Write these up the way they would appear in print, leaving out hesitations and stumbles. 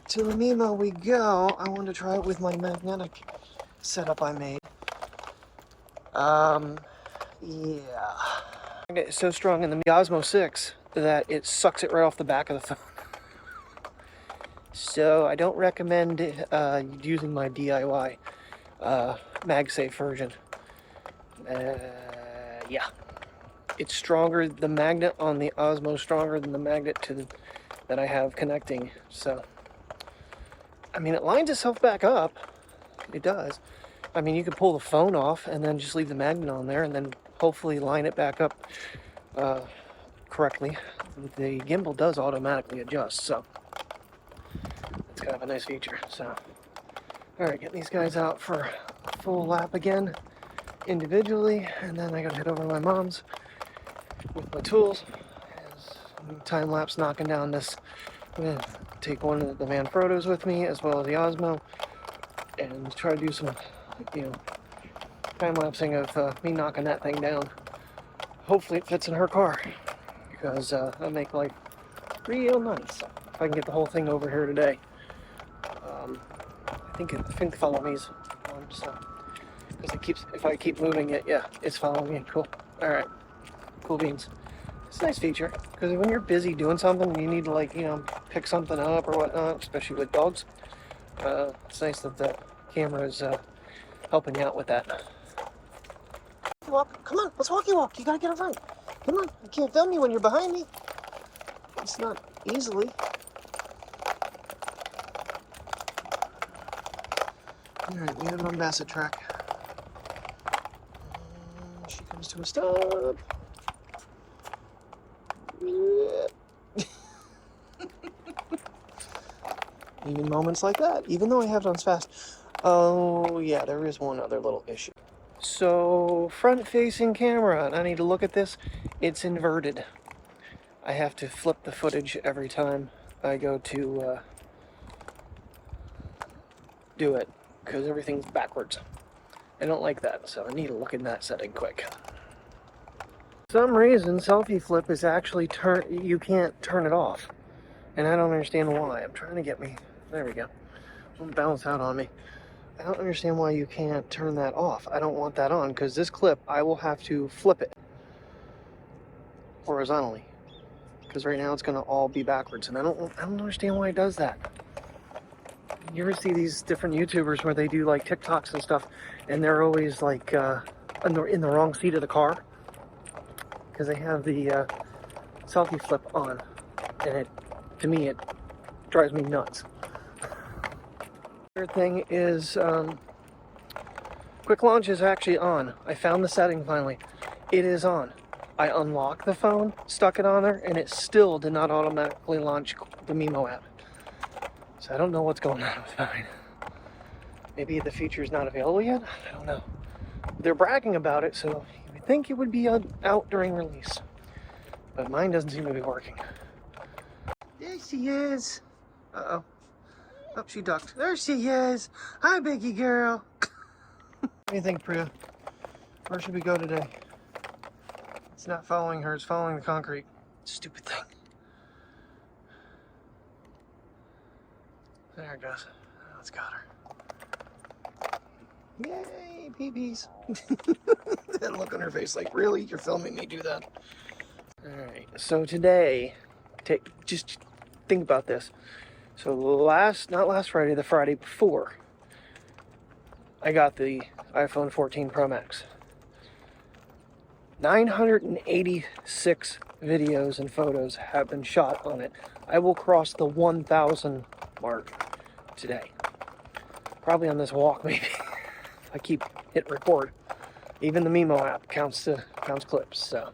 to the Mimo we go. I wanted to try it with my magnetic setup I made. Yeah. It's so strong in the Osmo 6 that it sucks it right off the back of the phone. So I don't recommend using my DIY MagSafe version. Yeah. It's stronger, the magnet on the Osmo is stronger than the magnet that I have connecting. So, I mean, it lines itself back up. It does. I mean, you can pull the phone off and then just leave the magnet on there and then hopefully line it back up correctly. The gimbal does automatically adjust, so it's kind of a nice feature. So, alright, getting these guys out for a full lap again individually, and then I gotta head over to my mom's with my tools. Time lapse knocking down this. I'm gonna take one of the Manfrottos with me as well as the Osmo and try to do some, time lapsing of me knocking that thing down. Hopefully it fits in her car because that'll make life real nice if I can get the whole thing over here today. I think follow me's on, so because if I keep moving it, yeah, it's following me. Cool. All right, cool beans. It's a nice feature because when you're busy doing something, you need to pick something up or whatnot, especially with dogs. It's nice that the camera is helping you out with that. Walk, come on, let's walkie walk. You gotta get in front. Come on, you can't film me when you're behind me. It's not easily. Alright, we have an Bassett track. And she comes to a stop. Even moments like that, even though I have it on fast. Oh yeah, there is one other little issue. So, front-facing camera, and I need to look at this. It's inverted. I have to flip the footage every time I go to do it, because everything's backwards. I don't like that, so I need to look in that setting quick. For some reason, selfie flip is actually you can't turn it off. And I don't understand why. I'm trying to get me, there we go. Don't bounce out on me. I don't understand why you can't turn that off. I don't want that on, because this clip, I will have to flip it horizontally. Because right now it's going to all be backwards, and I don't understand why it does that. You ever see these different YouTubers where they do like TikToks and stuff, and they're always like in the wrong seat of the car? Because they have the selfie flip on, and to me, it drives me nuts. Third thing is, quick launch is actually on. I found the setting finally. It is on. I unlocked the phone, stuck it on there, and it still did not automatically launch the Mimo app. So I don't know what's going on with mine. Maybe the feature is not available yet? I don't know. They're bragging about it, so you would think it would be out during release. But mine doesn't seem to be working. There she is. Uh-oh. Oh, she ducked. There she is. Hi, biggie girl. What do you think, Priya? Where should we go today? It's not following her, it's following the concrete. Stupid thing. There it goes. Oh, it's got her. Yay, peepees. That look on her face like, really? You're filming me do that? Alright, so today, just think about this. So not last Friday, the Friday before, I got the iPhone 14 Pro Max. 986 videos and photos have been shot on it. I will cross the 1,000 mark today. Probably on this walk, maybe. I keep hit record. Even the Mimo app counts clips, so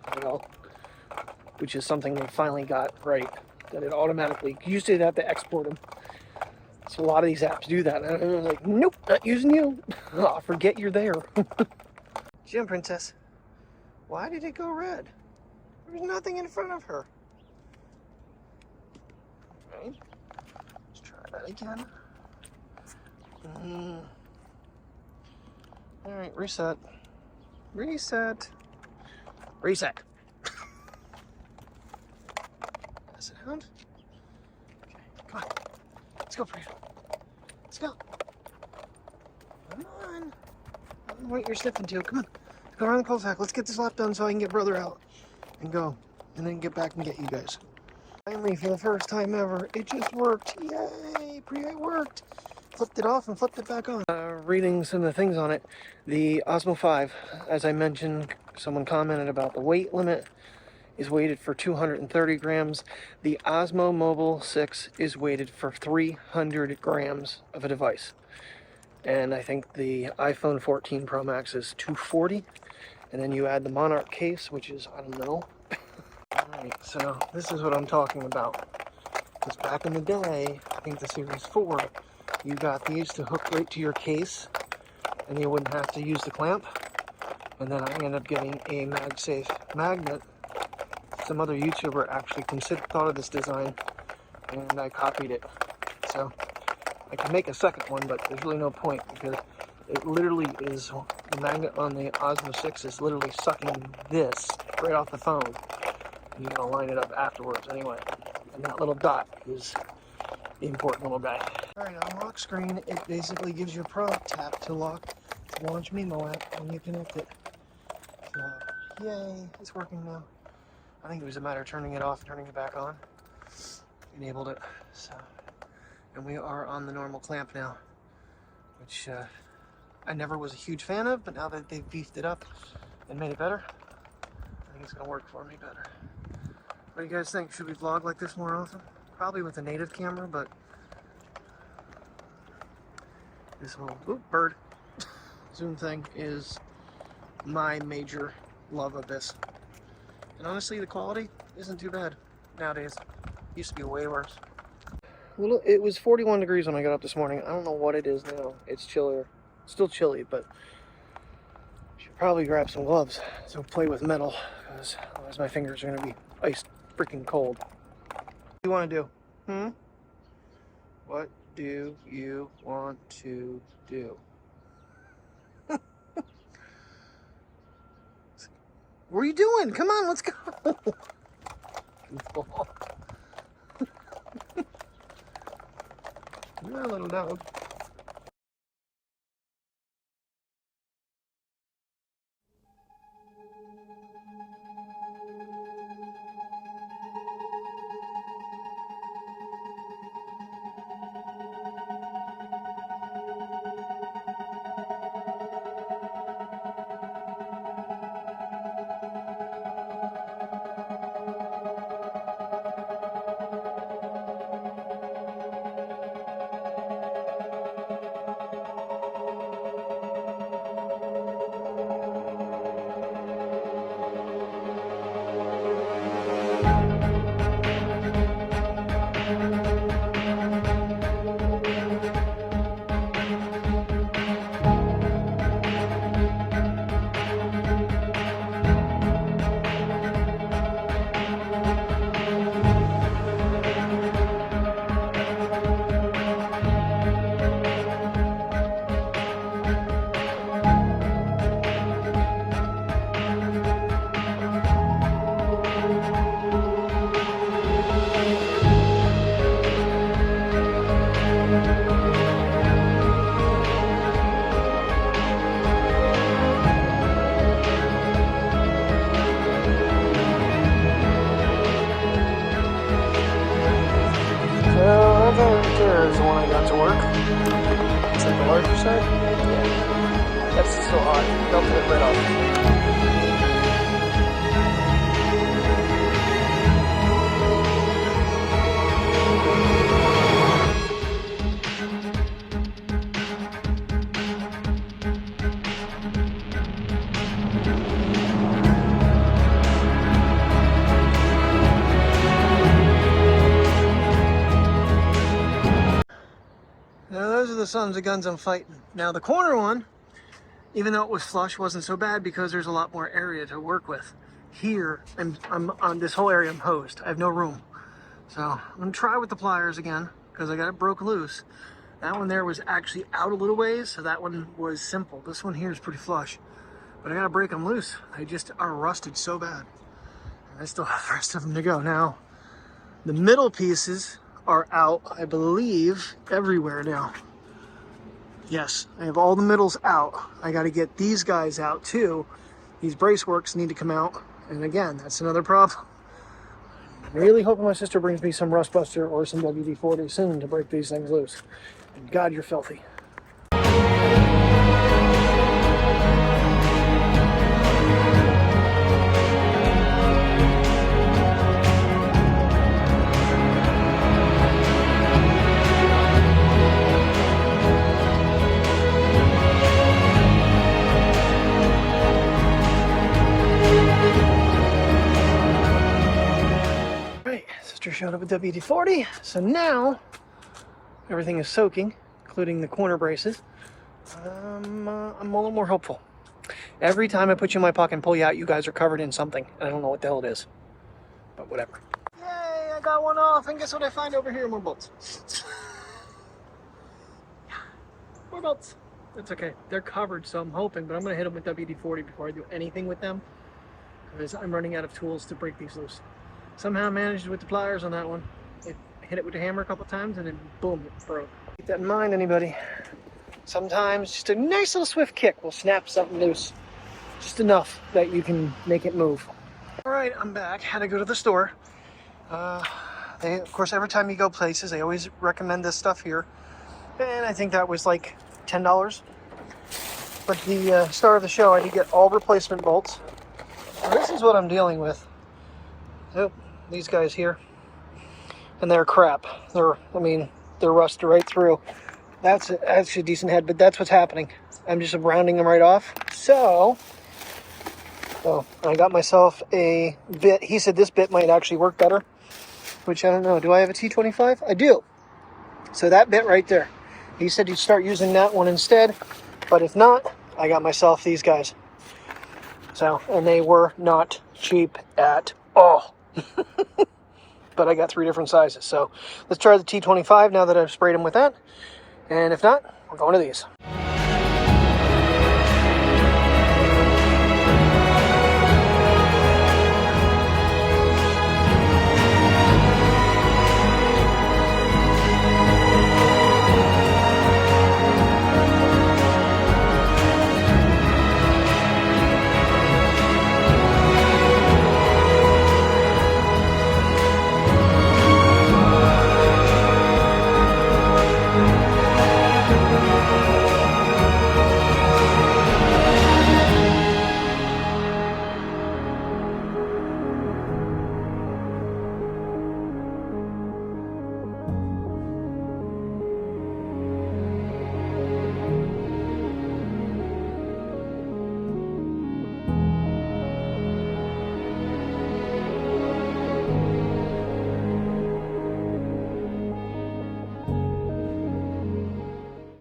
which is something they finally got right. That it automatically, you used to have to export them. So a lot of these apps do that. And I'm like, nope, not using you. Oh, forget you're there. Jim Princess, why did it go red? There's nothing in front of her. Okay, let's try that again. All right, reset. Reset. Reset. Sound? Okay, come on. Let's go, Priya. Let's go. Come on. I don't know what you're sniffing to. Come on. Go around the cul-de-sac. Let's get this lap done so I can get brother out and go. And then get back and get you guys. Finally, for the first time ever, it just worked. Yay! Priya, it worked. Flipped it off and flipped it back on. Reading some of the things on it. The Osmo 5, as I mentioned, someone commented about the weight limit, is weighted for 230 grams. The Osmo Mobile 6 is weighted for 300 grams of a device. And I think the iPhone 14 Pro Max is 240. And then you add the Monarch case, which is, I don't know. Alright, so this is what I'm talking about. Because back in the day, I think the Series 4, you got these to hook right to your case, and you wouldn't have to use the clamp. And then I ended up getting a MagSafe magnet. Some other YouTuber actually thought of this design, and I copied it. So I can make a second one, but there's really no point because it literally is, the magnet on the Osmo 6 is literally sucking this right off the phone. And you're going to line it up afterwards anyway. And that little dot is the important little guy. Alright, on lock screen, it basically gives you a prompt tap to launch Mimo app when you connect it. So, yay, it's working now. I think it was a matter of turning it off and turning it back on. Enabled it. So, and we are on the normal clamp now, which I never was a huge fan of, but now that they've beefed it up and made it better, I think it's going to work for me better. What do you guys think? Should we vlog like this more often? Probably with a native camera, but this whole bird zoom thing is my major love of this. And honestly, the quality isn't too bad nowadays. Used to be way worse. Well, it was 41 degrees when I got up this morning. I don't know what it is now. It's chillier. Still chilly, but should probably grab some gloves to play with metal, because otherwise my fingers are going to be ice freaking cold. What do you want to do? What do you want to do? What are you doing? Come on, let's go. Goofball. You're a little dog. There's the one I got to work. Is that the larger side? Yeah. That's still hot. Melted it right off. Now those are the sons of guns I'm fighting. Now the corner one, even though it was flush, wasn't so bad because there's a lot more area to work with. Here, I'm on this whole area, I'm hosed. I have no room. So I'm gonna try with the pliers again because I got it broke loose. That one there was actually out a little ways, so that one was simple. This one here is pretty flush, but I gotta break them loose. They just are rusted so bad. And I still have the rest of them to go. Now, the middle pieces are out, I believe, everywhere now. Yes, I have all the middles out. I got to get these guys out too. These brace works need to come out. And again, that's another problem. I'm really hoping my sister brings me some Rust Buster or some WD-40 soon to break these things loose. And God, you're filthy. Showed up with WD-40, so now everything is soaking, including the corner braces. I'm a little more hopeful. Every time I put you in my pocket and pull you out, you guys are covered in something, and I don't know what the hell it is, but whatever. Yay, I got one off, and guess what I find over here? More bolts. More bolts. It's okay, they're covered, so I'm hoping, but I'm going to hit them with WD-40 before I do anything with them, because I'm running out of tools to break these loose. Somehow managed with the pliers on that one. It hit it with the hammer a couple times and then boom, it broke. Keep that in mind, anybody. Sometimes just a nice little swift kick will snap something loose. Just enough that you can make it move. All right, I'm back. Had to go to the store. Of course, every time you go places, they always recommend this stuff here. And I think that was like $10. But the star of the show, I did get all replacement bolts. Now, this is what I'm dealing with. Yep, these guys here, and they're crap. They're rusted right through. That's actually a decent head, but that's what's happening. I'm just rounding them right off. So I got myself a bit. He said this bit might actually work better, which I don't know. Do I have a T25? I do. So that bit right there. He said you'd start using that one instead, but if not, I got myself these guys. So, and they were not cheap at all. But I got 3 different sizes, so let's try the T25 now that I've sprayed them with that, and if not, we're going to these.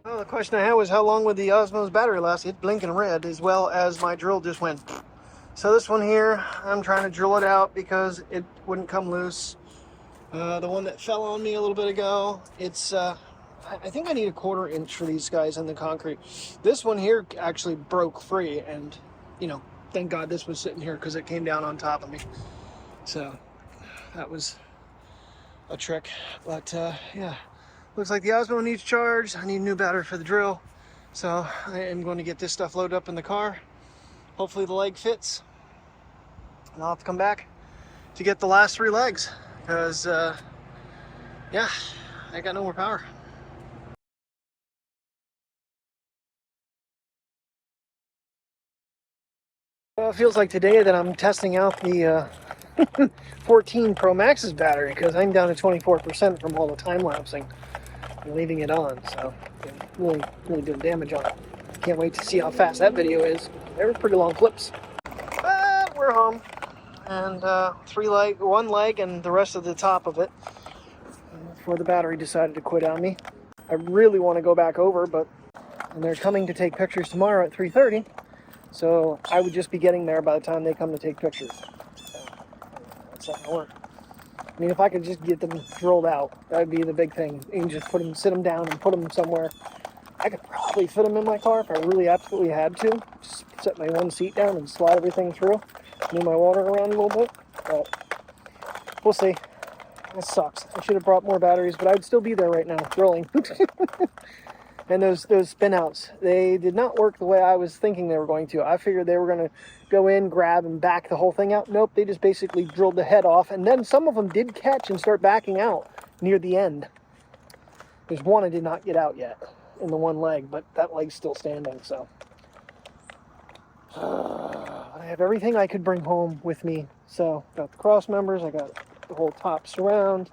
The question I had was how long would the Osmo's battery last? It's blinking red, as well as my drill just went. So this one here, I'm trying to drill it out because it wouldn't come loose. The one that fell on me a little bit ago, it's I think I need a 1/4 inch for these guys in the concrete. This one here actually broke free, and you know, thank God this was sitting here because it came down on top of me. So that was a trick, but yeah. Looks like the Osmo needs charged. I need a new battery for the drill. So I am going to get this stuff loaded up in the car. Hopefully the leg fits. And I'll have to come back to get the last 3 legs. Because, yeah, I got no more power. Well, it feels like today that I'm testing out the 14 Pro Max's battery. Because I'm down to 24% from all the time-lapsing. Leaving it on, so really doing damage on it. Can't wait to see how fast that video is. They were pretty long clips. But we're home, and 1 leg and the rest of the top of it before the battery decided to quit on me. I really want to go back over, but and they're coming to take pictures tomorrow at 3:30, so I would just be getting there by the time they come to take pictures. So that's not gonna work. I mean, if I could just get them drilled out, that would be the big thing. You can just sit them down and put them somewhere. I could probably fit them in my car if I really absolutely had to. Just set my one seat down and slide everything through. Move my water around a little bit, but we'll see. That sucks. I should have brought more batteries, but I'd still be there right now, drilling. And those spin outs, they did not work the way I was thinking they were going to. I figured they were going to go in, grab, and back the whole thing out. Nope, they just basically drilled the head off, and then some of them did catch and start backing out near the end. There's one I did not get out yet in the one leg, but that leg's still standing, so. I have everything I could bring home with me. So, got the cross members, I got the whole top surround,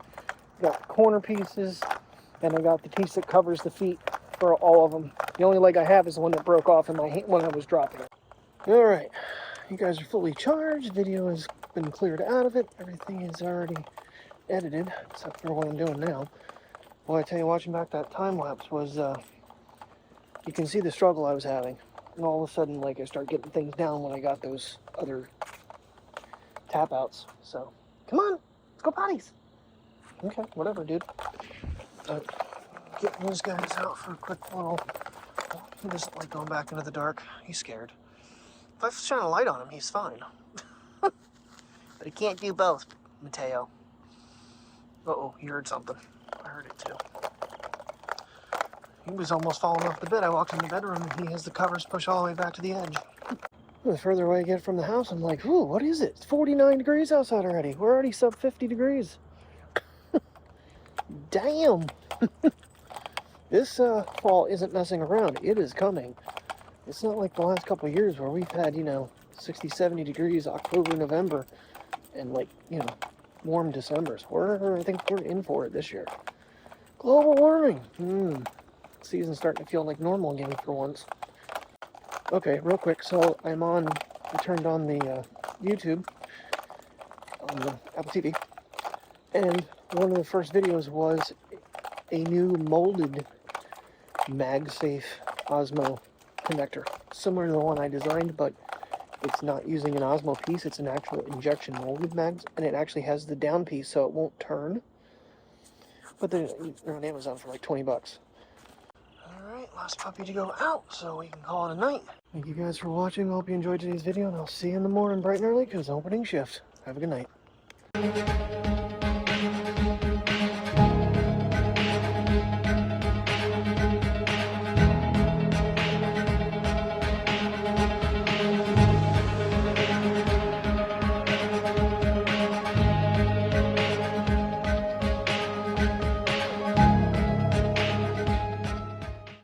got the corner pieces, and I got the piece that covers the feet for all of them. The only leg I have is the one that broke off in my hand when I was dropping it. Alright, you guys are fully charged. Video has been cleared out of it. Everything is already edited, except for what I'm doing now. Boy, I tell you, watching back that time lapse was, you can see the struggle I was having. And all of a sudden, like, I start getting things down when I got those other tap outs. So, come on, let's go potties. Okay, whatever, dude. Getting these guys out for a quick little. He doesn't like going back into the dark. He's scared. If I shine a light on him, he's fine. But he can't do both, Mateo. Uh-oh, he heard something. I heard it too. He was almost falling off the bed. I walked in the bedroom and he has the covers pushed all the way back to the edge. The further away I get from the house, I'm like, ooh, what is it? It's 49 degrees outside already. We're already sub 50 degrees. Damn. This fall isn't messing around. It is coming. It's not like the last couple of years where we've had, 60, 70 degrees October, November, and warm Decembers. I think we're in for it this year. Global warming. Season's starting to feel like normal again for once. Okay, real quick. So I turned on the YouTube on the Apple TV, and one of the first videos was a new molded MagSafe Osmo connector, similar to the one I designed, but it's not using an Osmo piece. It's an actual injection molded mags, and it actually has the down piece, so it won't turn. But they're on Amazon for like 20 bucks. Alright, last puppy to go out, so we can call it a night. Thank you guys for watching. Hope you enjoyed today's video, and I'll see you in the morning bright and early, because opening shift. Have a good night.